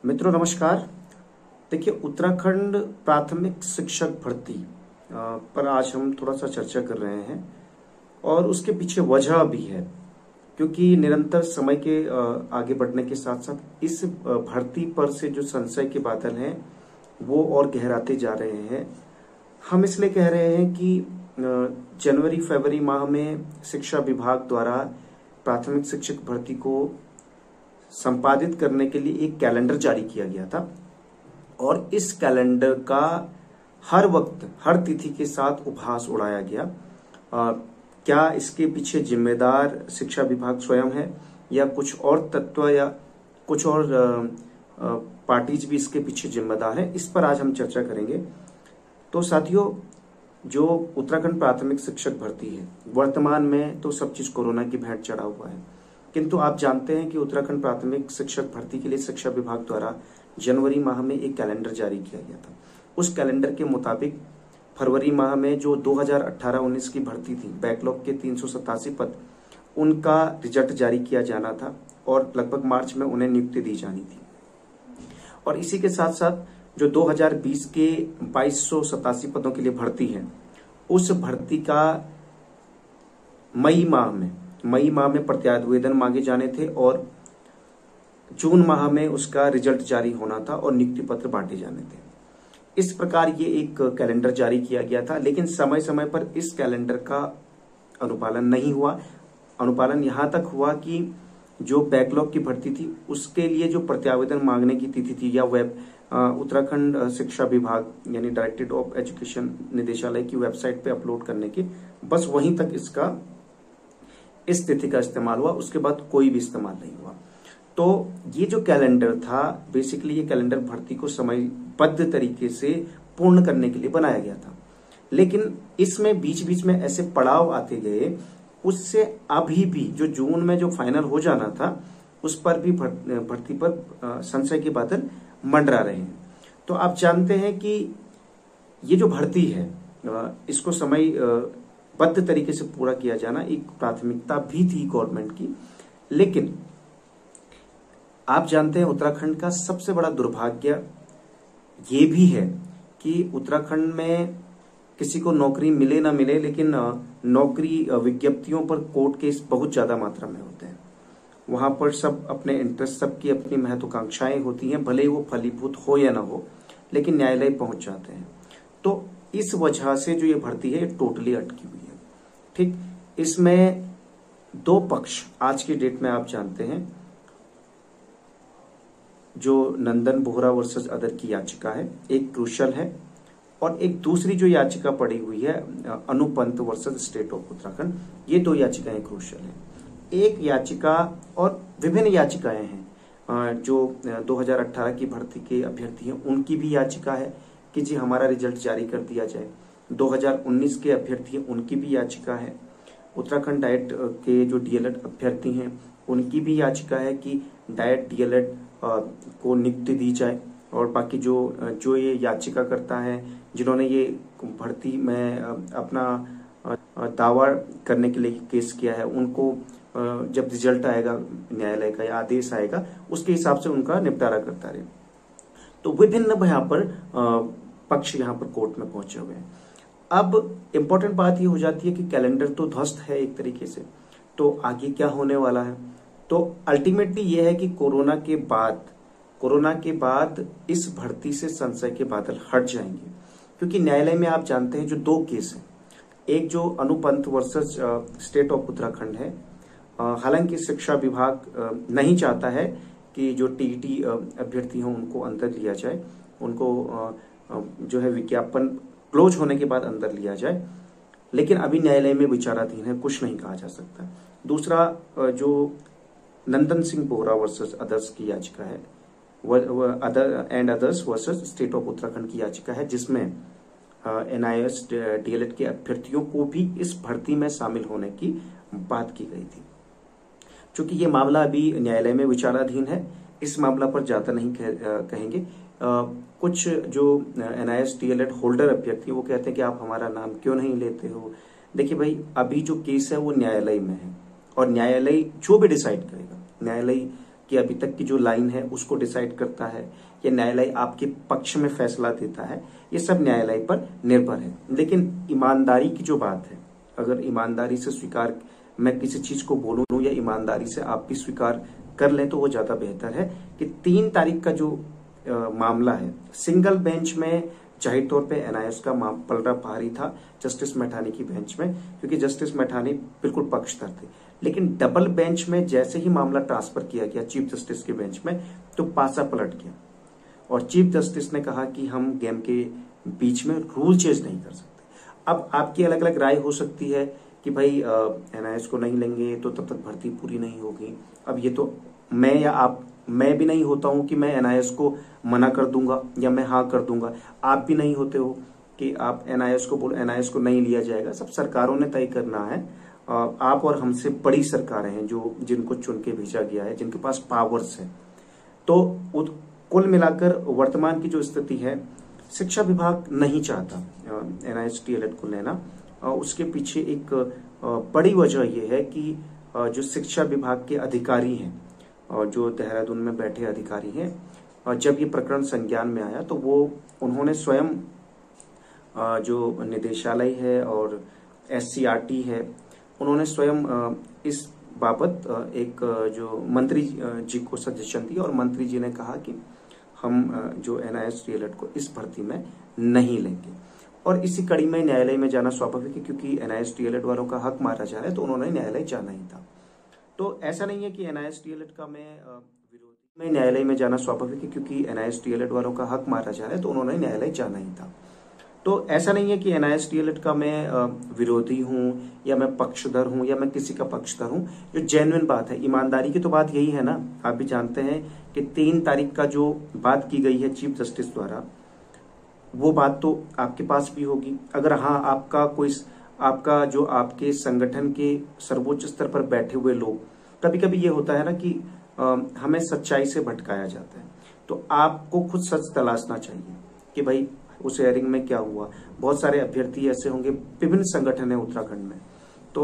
मित्रों नमस्कार। देखिए, उत्तराखंड प्राथमिक शिक्षक भर्ती पर आज हम थोड़ा सा चर्चा कर रहे हैं और उसके पीछे वजह भी है, क्योंकि निरंतर समय के आगे बढ़ने के साथ साथ इस भर्ती पर से जो संशय के बादल हैं वो और गहराते जा रहे हैं। हम इसलिए कह रहे हैं कि जनवरी फरवरी माह में शिक्षा विभाग द्वारा प्राथमिक शिक्षक भर्ती को संपादित करने के लिए एक कैलेंडर जारी किया गया था और इस कैलेंडर का हर वक्त हर तिथि के साथ उपहास उड़ाया गया। क्या इसके पीछे जिम्मेदार शिक्षा विभाग स्वयं है या कुछ और तत्व या कुछ और पार्टीज भी इसके पीछे जिम्मेदार है, इस पर आज हम चर्चा करेंगे। तो साथियों, जो उत्तराखंड प्राथमिक शिक्षक भर्ती है, वर्तमान में तो सब चीज कोरोना की भेंट चढ़ा हुआ है, किंतु आप जानते हैं कि उत्तराखंड प्राथमिक शिक्षक भर्ती के लिए शिक्षा विभाग द्वारा जनवरी माह में एक कैलेंडर जारी किया गया था। उस कैलेंडर के मुताबिक फरवरी माह में जो 2018-19 की भर्ती थी, बैकलॉग के 387 पद, उनका रिजल्ट जारी किया जाना था और लगभग मार्च में उन्हें नियुक्ति दी जानी थी। और इसी के साथ साथ जो 2020 के 2287 पदों के लिए भर्ती है, उस भर्ती का मई माह में प्रत्यावेदन मांगे जाने थे और जून माह में उसका रिजल्ट जारी होना था और नियुक्ति पत्र बांटे जाने थे। इस प्रकार ये एक कैलेंडर जारी किया गया था, लेकिन समय समय पर इस कैलेंडर का अनुपालन नहीं हुआ। अनुपालन यहां तक हुआ कि जो बैकलॉग की भर्ती थी उसके लिए जो प्रत्यावेदन मांगने की तिथि थी या वेब उत्तराखंड शिक्षा विभाग यानी डायरेक्टरेट ऑफ एजुकेशन निदेशालय की वेबसाइट पे अपलोड करने की, बस वहीं तक इस तिथि का इस्तेमाल हुआ। उसके बाद कोई भी इस्तेमाल नहीं हुआ। तो ये जो कैलेंडर था, बेसिकली ये कैलेंडर भर्ती को समयबद्ध तरीके से पूर्ण करने के लिए बनाया गया था, लेकिन इसमें बीच बीच में ऐसे पड़ाव आते गए, उससे अभी भी जो जून में जो फाइनल हो जाना था उस पर भी भर्ती पर संशय के बादल मंडरा रहे हैं। तो आप जानते हैं कि ये जो भर्ती है इसको समयबद्ध तरीके से पूरा किया जाना एक प्राथमिकता भी थी गवर्नमेंट की, लेकिन आप जानते हैं उत्तराखंड का सबसे बड़ा दुर्भाग्य ये भी है कि उत्तराखंड में किसी को नौकरी मिले ना मिले, लेकिन नौकरी विज्ञप्तियों पर कोर्ट केस बहुत ज्यादा मात्रा में होते हैं। वहां पर सब अपने इंटरेस्ट, सबकी अपनी महत्वाकांक्षाएं होती हैं, भले ही वो फलीभूत हो या ना हो, लेकिन न्यायालय पहुंच जाते हैं। तो इस वजह से जो ये भर्ती है टोटली अटकी हुई है। ठीक, इसमें दो पक्ष आज की डेट में आप जानते हैं, जो नंदन बोहरा वर्सेस अदर की याचिका है, एक क्रूशल है, और एक दूसरी जो याचिका पड़ी हुई है अनुपंत वर्सेस स्टेट ऑफ उत्तराखंड। ये दो याचिकाएं क्रूशल हैं। एक याचिका और विभिन्न याचिकाएं हैं जो 2018 की भर्ती के अभ्यर्थी हैं उनकी भी याचिका है कि जी हमारा रिजल्ट जारी कर दिया जाए। 2019 के अभ्यर्थी हैं उनकी भी याचिका है। उत्तराखंड डाइट के जो डीएलएड अभ्यर्थी हैं उनकी भी याचिका है कि डाइट डीएलएड को नियुक्ति दी जाए। और बाकी जो ये याचिका करता है, जिन्होंने ये भर्ती में अपना दावा करने के लिए केस किया है, उनको जब रिजल्ट आएगा न्यायालय का या आदेश आएगा उसके हिसाब से उनका निपटारा करता रहे। तो विभिन्न यहाँ पर पक्ष यहाँ पर कोर्ट में पहुंचे हुए हैं। अब इम्पोर्टेंट बात ये हो जाती है कि कैलेंडर तो ध्वस्त है एक तरीके से, तो आगे क्या होने वाला है। तो अल्टीमेटली ये है कि कोरोना के बाद इस भर्ती से संशय के बादल हट जाएंगे, क्योंकि न्यायालय में आप जानते हैं जो दो केस हैं, एक जो अनुपंत वर्सेस स्टेट ऑफ उत्तराखंड है। हालांकि शिक्षा विभाग नहीं चाहता है कि जो टीईटी अभ्यर्थी हों उनको अंदर लिया जाए, उनको जो है विज्ञापन क्लोज होने के बाद अंदर लिया जाए, लेकिन अभी न्यायालय में विचाराधीन है, कुछ नहीं कहा जा सकता। दूसरा जो नंदन सिंह बोहरा वर्सेस अदर्स की याचिका है, others versus state of Uttarakhand की याचिका है, जिसमें एनआईएस डीएलएड के अभ्यर्थियों को भी इस भर्ती में शामिल होने की बात की गई थी। चूंकि ये मामला अभी न्यायालय में विचाराधीन है, इस मामला पर ज्यादा नहीं कहेंगे। कुछ जो एनआईएस डीएलएड होल्डर अभ्यर्थी वो कहते हैं कि आप हमारा नाम क्यों नहीं लेते हो। देखिए भाई, अभी जो केस है वो न्यायालय में है और न्यायालय जो भी डिसाइड करेगा, न्यायालय कि अभी तक की जो लाइन है उसको डिसाइड करता है, या न्यायालय आपके पक्ष में फैसला देता है, ये सब न्यायालय पर निर्भर है। लेकिन ईमानदारी की जो बात है, अगर ईमानदारी से स्वीकार मैं किसी चीज को बोलूं या ईमानदारी से आप भी स्वीकार कर लें तो वो ज्यादा बेहतर है। कि 3 तारीख का जो मामला है, सिंगल बेंच में जाहिर तौर पे एनआईएस का पलड़ा भारी था जस्टिस मैठानी की बेंच में, क्योंकि जस्टिस मैठानी बिल्कुल पक्षधर थे। लेकिन डबल बेंच में जैसे ही मामला ट्रांसफर किया गया चीफ जस्टिस के बेंच में, तो पासा पलट गया और चीफ जस्टिस ने कहा कि हम गेम के बीच में रूल चेंज नहीं कर सकते। अब आपकी अलग अलग राय हो सकती है कि भाई एनआईएस को नहीं लेंगे तो तब तक भर्ती पूरी नहीं होगी। अब ये तो मैं या आप, मैं भी नहीं होता हूं कि मैं एनआईएस को मना कर दूंगा या मैं हाँ कर दूंगा। आप भी नहीं होते हो कि आप एनआईएस को बोलो एनआईएस को नहीं लिया जाएगा। सब सरकारों ने तय करना है। आप और हमसे बड़ी सरकारें हैं जो जिनको चुन के भेजा गया है, जिनके पास पावर्स है। तो कुल मिलाकर वर्तमान की जो स्थिति है, शिक्षा विभाग नहीं चाहता एनआईएस डीएलएड को लेना। उसके पीछे एक बड़ी वजह यह है कि जो शिक्षा विभाग के अधिकारी हैं और जो देहरादून में बैठे अधिकारी हैं, जब ये प्रकरण संज्ञान में आया तो उन्होंने स्वयं जो निदेशालय है और एससीईआरटी है, उन्होंने स्वयं इस बाबत एक जो मंत्री जी को सजेशन दी और मंत्री जी ने कहा कि हम जो एनआईएस डीएलएड को इस भर्ती में नहीं लेंगे। और इसी कड़ी में न्यायालय में जाना स्वाभाविक है, क्योंकि एनआईएस डीएलएड वालों का हक मारा जा रहा है तो उन्होंने न्यायालय जाना ही था। तो ऐसा नहीं है कि एनआईएस डीएलएड का मैं विरोधी में न्यायालय में जाना स्वाभाविक है, क्योंकि एनआईएस डीएलएड वालों का हक मारा जा रहा है तो उन्होंने न्यायालय जाना ही था। तो ऐसा नहीं है कि एनआईएस डीएलएड का मैं विरोधी हूं या मैं पक्षधर हूं या मैं किसी का पक्षधर हूं। जो जेन्युइन बात है, ईमानदारी की तो बात यही है ना। आप भी जानते हैं कि 3 तारीख का जो बात की गई है चीफ जस्टिस द्वारा, वो बात तो आपके पास भी होगी। अगर हाँ आपका जो आपके संगठन के सर्वोच्च स्तर पर बैठे हुए लोग, कभी कभी ये होता है ना कि हमें सच्चाई से भटकाया जाता है, तो आपको खुद सच तलाशना चाहिए कि भाई उस हेयरिंग में क्या हुआ। बहुत सारे अभ्यर्थी ऐसे होंगे, विभिन्न संगठन है उत्तराखंड में, तो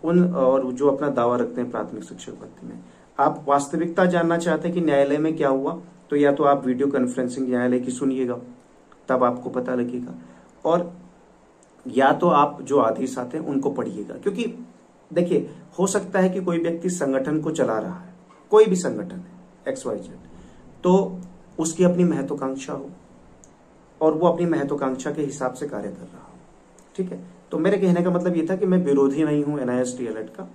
और जो अपना दावा रखते हैं प्राथमिक शिक्षक भर्ती में, आप वास्तविकता जानना चाहते हैं कि न्यायालय में क्या हुआ, तो या तो आप वीडियो कॉन्फ्रेंसिंग न्यायालय की सुनिएगा, तब आपको पता लगेगा, और या तो आप जो आदेश आते हैं उनको पढ़िएगा। क्योंकि देखिए, हो सकता है कि कोई व्यक्ति संगठन को चला रहा है, कोई भी संगठन है XYZ, तो उसकी अपनी महत्वाकांक्षा हो और वो अपनी महत्वाकांक्षा के हिसाब से कार्य कर रहा हो, ठीक है। तो मेरे कहने का मतलब ये था कि मैं विरोधी नहीं हूं एनआईएस डीएलएड का,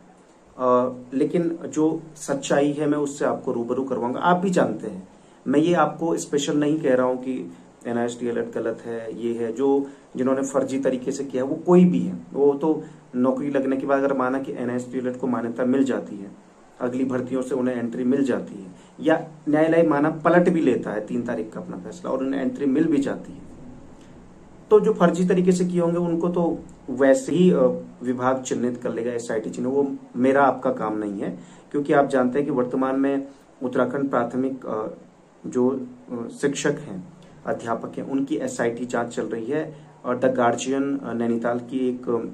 लेकिन जो सच्चाई है मैं उससे आपको रूबरू करवाऊंगा। आप भी जानते हैं, मैं ये आपको स्पेशल नहीं कह रहा हूं कि एनआईएस डीएलएड गलत है, ये है। जो जिन्होंने फर्जी तरीके से किया वो कोई भी है, वो तो नौकरी लगने के बाद अगर माना कि एनआईएस डीएलएड को मान्यता मिल जाती है, अगली भर्तियों से उन्हें एंट्री मिल जाती है, या न्यायालय माना पलट भी लेता है 3 तारीख का अपना फैसला और उन्हें एंट्री मिल भी जाती है, तो जो फर्जी तरीके से किए होंगे उनको तो वैसे ही विभाग चिन्हित कर लेगा, एसआईटी चिन्ह। वो मेरा आपका काम नहीं है, क्योंकि आप जानते हैं कि वर्तमान में उत्तराखंड प्राथमिक जो शिक्षक हैं, अध्यापक हैं, उनकी एसआईटी जांच चल रही है। और द गार्जियन नैनीताल की एक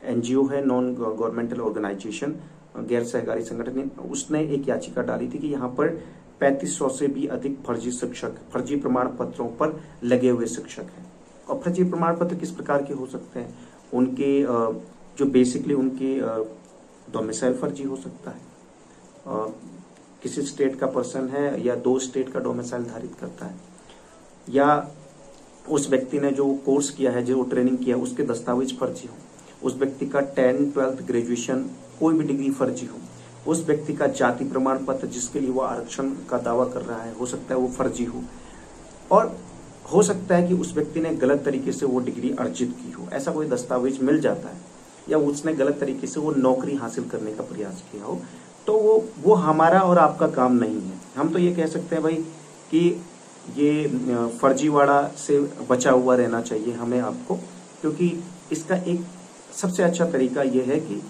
एनजीओ है, नॉन गवर्नमेंटल ऑर्गेनाइजेशन, गैर सहकारी संगठन, उसने एक याचिका डाली थी कि यहाँ पर 3500 से भी अधिक फर्जी शिक्षक, फर्जी प्रमाण पत्रों पर लगे हुए शिक्षक हैं। और फर्जी प्रमाण पत्र किस प्रकार के हो सकते हैं? उनके जो बेसिकली उनके डोमिसाइल फर्जी हो सकता है, किसी स्टेट का पर्सन है या 2 स्टेट का डोमिसाइल धारित करता है, या उस व्यक्ति ने जो कोर्स किया है, जो ट्रेनिंग किया, उसके दस्तावेज फर्जी हो, उस व्यक्ति का 10th 12th ग्रेजुएशन कोई भी डिग्री फर्जी हो, उस व्यक्ति का जाति प्रमाण पत्र जिसके लिए वो आरक्षण का दावा कर रहा है, हो सकता है वो फर्जी हो, और हो सकता है कि उस व्यक्ति ने गलत तरीके से वो डिग्री अर्जित की हो, ऐसा कोई दस्तावेज मिल जाता है, या उसने गलत तरीके से वो नौकरी हासिल करने का प्रयास किया हो, तो वो हमारा और आपका काम नहीं है। हम तो ये कह सकते हैं भाई कि ये फर्जीवाड़ा से बचा हुआ रहना चाहिए हमें आपको, क्योंकि इसका एक सबसे अच्छा तरीका यह है कि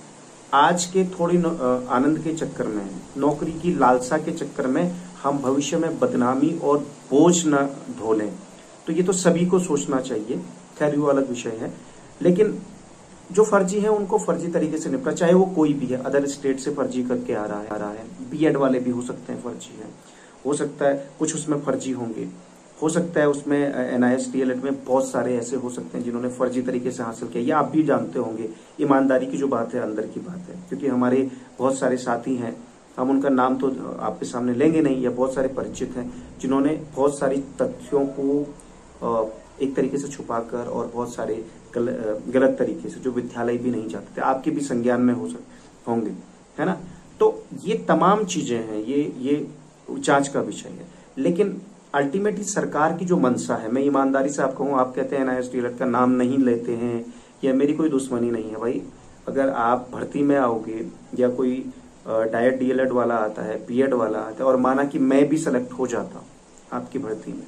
आज के थोड़ी आनंद के चक्कर में, नौकरी की लालसा के चक्कर में हम भविष्य में बदनामी और बोझ न ढो लें। तो ये तो सभी को सोचना चाहिए, खैर वो अलग विषय है। लेकिन जो फर्जी है उनको फर्जी तरीके से निपटा, चाहे वो कोई भी है, अदर स्टेट से फर्जी करके आ रहा है। बीएड वाले भी हो सकते हैं फर्जी है, हो सकता है कुछ उसमें फर्जी होंगे, हो सकता है उसमें एनआईएस डीएलएड में बहुत सारे ऐसे हो सकते हैं जिन्होंने फर्जी तरीके से हासिल किया। ये आप भी जानते होंगे, ईमानदारी की जो बात है अंदर की बात है, क्योंकि हमारे बहुत सारे साथी हैं, हम उनका नाम तो आपके सामने लेंगे नहीं, या बहुत सारे परिचित हैं जिन्होंने बहुत सारी तथ्यों को एक तरीके से छुपाकर और बहुत सारे गलत तरीके से, जो विद्यालय भी नहीं जाते थे, आपके भी संज्ञान में होंगे, है ना। तो ये तमाम चीजें हैं, ये जांच का विषय है। लेकिन अल्टीमेटली सरकार की जो मंशा है, मैं ईमानदारी से आपको कहूँ, आप कहते हैं एनआईएस डीएलएड का नाम नहीं लेते हैं, या मेरी कोई दुश्मनी नहीं है भाई, अगर आप भर्ती में आओगे या कोई डायट डीएलएड वाला आता है, बीएड वाला आता है, और माना कि मैं भी सेलेक्ट हो जाता आपकी भर्ती में,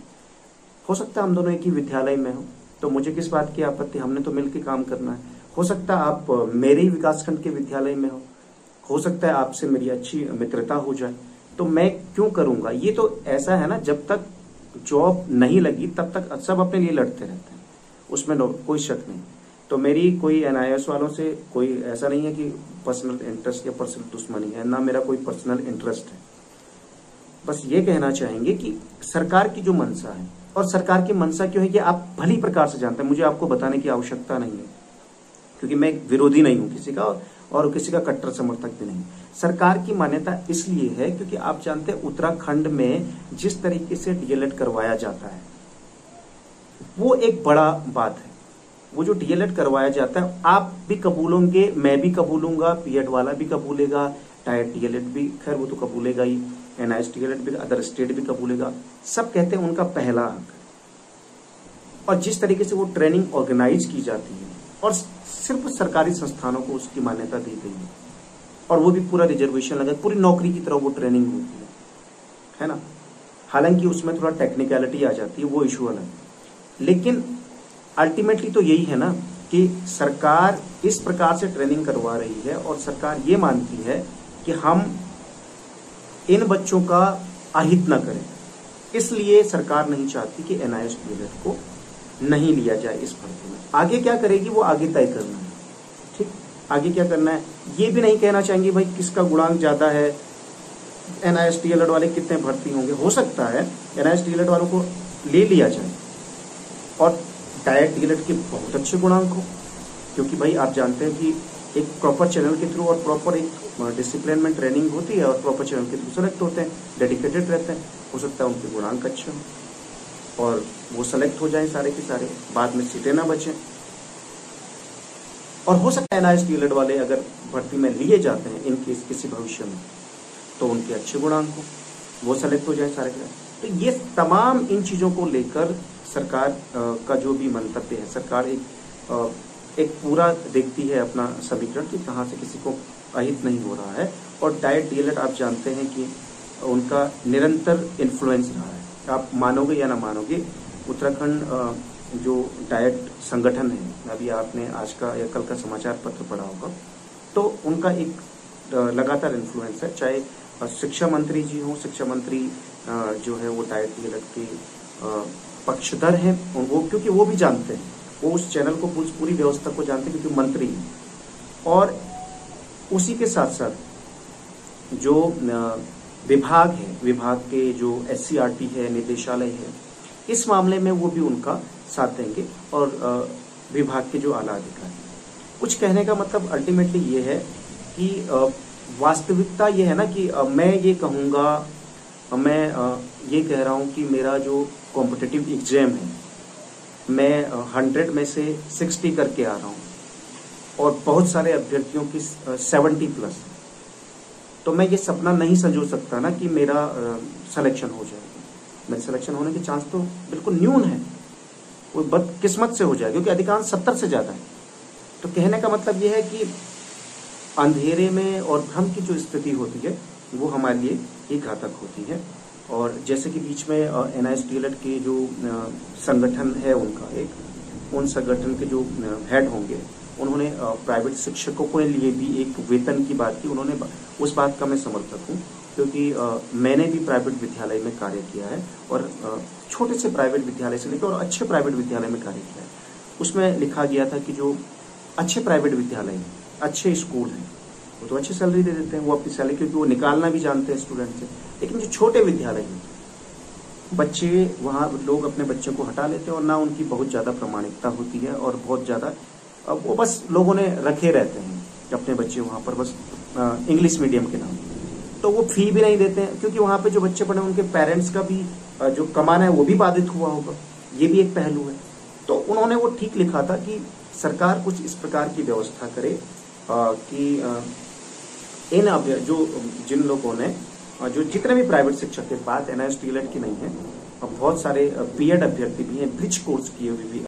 हो सकता है हम दोनों एक ही विद्यालय में हो, तो मुझे किस बात की आपत्ति, हमने तो मिलकर काम करना है। हो सकता है आप मेरे ही विकासखंड के विद्यालय में हो सकता है आपसे मेरी अच्छी मित्रता हो जाए, तो मैं क्यों करूंगा। ये तो ऐसा है ना, जब तक जॉब नहीं लगी तब तक सब अपने लिए लड़ते रहते हैं, उसमें कोई शक नहीं। तो मेरी कोई एनआईएस वालों से कोई ऐसा नहीं है कि पर्सनल इंटरेस्ट या पर्सनल दुश्मनी है, ना मेरा कोई पर्सनल इंटरेस्ट है। बस ये कहना चाहेंगे कि सरकार की जो मंशा है, और सरकार की मंशा क्यों है कि आप भली प्रकार से जानते हैं, मुझे आपको बताने की आवश्यकता नहीं है, क्योंकि मैं विरोधी नहीं हूं किसी का और किसी का कट्टर समर्थक भी नहीं। सरकार की मान्यता इसलिए है क्योंकि आप जानते हैं उत्तराखंड में जिस तरीके से डीएलएड करवाया जाता है वो एक बड़ा बात है। वो जो डीएलएड करवाया जाता है आप भी कबूलोगे, मैं भी कबूलूंगा, बीएड वाला भी कबूलेगा, डायट डीएलएड भी खैर वो तो कबूलेगा ही, एनआईएस डीएलएड भी, अदर स्टेट भी कबूलेगा। सब कहते हैं उनका पहला हक, और जिस तरीके से वो ट्रेनिंग ऑर्गेनाइज की जाती है और सिर्फ सरकारी संस्थानों को उसकी मान्यता दी गई है, और वो भी पूरा रिजर्वेशन लगा, पूरी नौकरी की तरह वो ट्रेनिंग होती है ना। हालांकि उसमें थोड़ा टेक्निकलिटी आ जाती है, वो इशू अलग है, लेकिन अल्टीमेटली तो यही है ना कि सरकार इस प्रकार से ट्रेनिंग करवा रही है और सरकार ये मानती है कि हम इन बच्चों का अहित न करें, इसलिए सरकार नहीं चाहती कि एनआईएस डीएलएड को नहीं लिया जाए इस भर्ती में। आगे क्या करेगी वो आगे तय करना है, ठीक, आगे क्या करना है ये भी नहीं कहना चाहेंगे भाई किसका गुणांक ज्यादा है, एनआईएस डीएलएड वाले कितने भर्ती होंगे। हो सकता है एनआईएस डीएलएड वालों को ले लिया जाए और डायट डीएलएड के बहुत अच्छे गुणांक हो, क्योंकि भाई आप जानते हैं कि एक प्रॉपर चैनल के थ्रू और प्रॉपर एक डिसिप्लिन में ट्रेनिंग होती है और प्रॉपर चैनल के थ्रू सेलेक्ट होते हैं, डेडिकेटेड रहते हैं। हो सकता है उनके गुणांक अच्छे हों और वो सेलेक्ट हो जाएं सारे के सारे, बाद में सीटें ना बचें। और हो सकता है एनआईएस डीएलएड वाले अगर भर्ती में लिए जाते हैं इन केस किसी भविष्य में, तो उनके अच्छे गुणांक हो, वो सेलेक्ट हो जाए सारे के सारे। तो ये तमाम इन चीजों को लेकर सरकार का जो भी मंतव्य है, सरकार एक पूरा देखती है अपना समीकरण कि कहाँ से किसी को अहित नहीं हो रहा है। और डायट डीएलएड आप जानते हैं कि उनका निरंतर इन्फ्लुएंस रहा है, आप मानोगे या ना मानोगे, उत्तराखंड जो डायट संगठन है, अभी आपने आज का या कल का समाचार पत्र पढ़ा होगा, तो उनका एक लगातार इन्फ्लुएंस है, चाहे शिक्षा मंत्री जी हों, शिक्षा मंत्री जो है वो डायट डीएलएड के पक्षधर हैं, वो क्योंकि वो भी जानते हैं, वो उस चैनल को पूरी व्यवस्था को जानते हैं क्योंकि मंत्री हैं। और उसी के साथ साथ जो विभाग है, विभाग के जो एससीईआरटी है, निदेशालय है, इस मामले में वो भी उनका साथ देंगे और विभाग के जो आला अधिकारी। कुछ कहने का मतलब अल्टीमेटली ये है कि वास्तविकता ये है ना कि मैं ये कहूँगा, मैं ये कह रहा हूँ कि मेरा जो कॉम्पिटिटिव एग्जाम है मैं 100 में से 60 करके आ रहा हूँ और बहुत सारे अभ्यर्थियों की 70+, तो मैं ये सपना नहीं संजो सकता ना कि मेरा सिलेक्शन हो जाएगा। मेरे सिलेक्शन होने के चांस तो बिल्कुल न्यून है, वो बदकिस्मत से हो जाएगा क्योंकि अधिकांश 70 से ज्यादा है। तो कहने का मतलब ये है कि अंधेरे में और भ्रम की जो स्थिति होती है वो हमारे लिए ही घातक होती है। और जैसे कि बीच में एनआईएस डीएलएड के जो संगठन है उनका उन संगठन के जो हेड होंगे उन्होंने प्राइवेट शिक्षकों के लिए भी एक वेतन की बात की। उन्होंने उस बात का मैं समर्थक हूँ क्योंकि मैंने भी प्राइवेट विद्यालय में कार्य किया है और छोटे से प्राइवेट विद्यालय से लेकर और अच्छे प्राइवेट विद्यालय में कार्य किया है। उसमें लिखा गया था कि जो अच्छे प्राइवेट विद्यालय हैं, अच्छे स्कूल हैं, वो तो अच्छी सैलरी दे देते हैं, वो अपनी सैलरी, क्योंकि वो निकालना भी जानते हैं स्टूडेंट से। लेकिन जो छोटे विद्यालय हैं, बच्चे वहाँ लोग अपने बच्चे को हटा लेते हैं और ना उनकी बहुत ज़्यादा प्रामाणिकता होती है और बहुत ज़्यादा वो बस लोगों ने रखे रहते हैं अपने बच्चे वहाँ पर बस इंग्लिश मीडियम के नाम। तो वो फी भी नहीं देते हैं, क्योंकि वहाँ पे जो बच्चे पढ़े उनके पेरेंट्स का भी जो कमाना है वो भी बाधित हुआ होगा, ये भी एक पहलू है। तो उन्होंने वो ठीक लिखा था कि सरकार कुछ इस प्रकार की व्यवस्था करे कि इन जो जिन लोगों ने जो जितने भी प्राइवेट शिक्षक के पास NIST की नहीं है, बहुत सारे बीएड अभ्यर्थी भी हैं, ब्रिज कोर्स किए हुए भी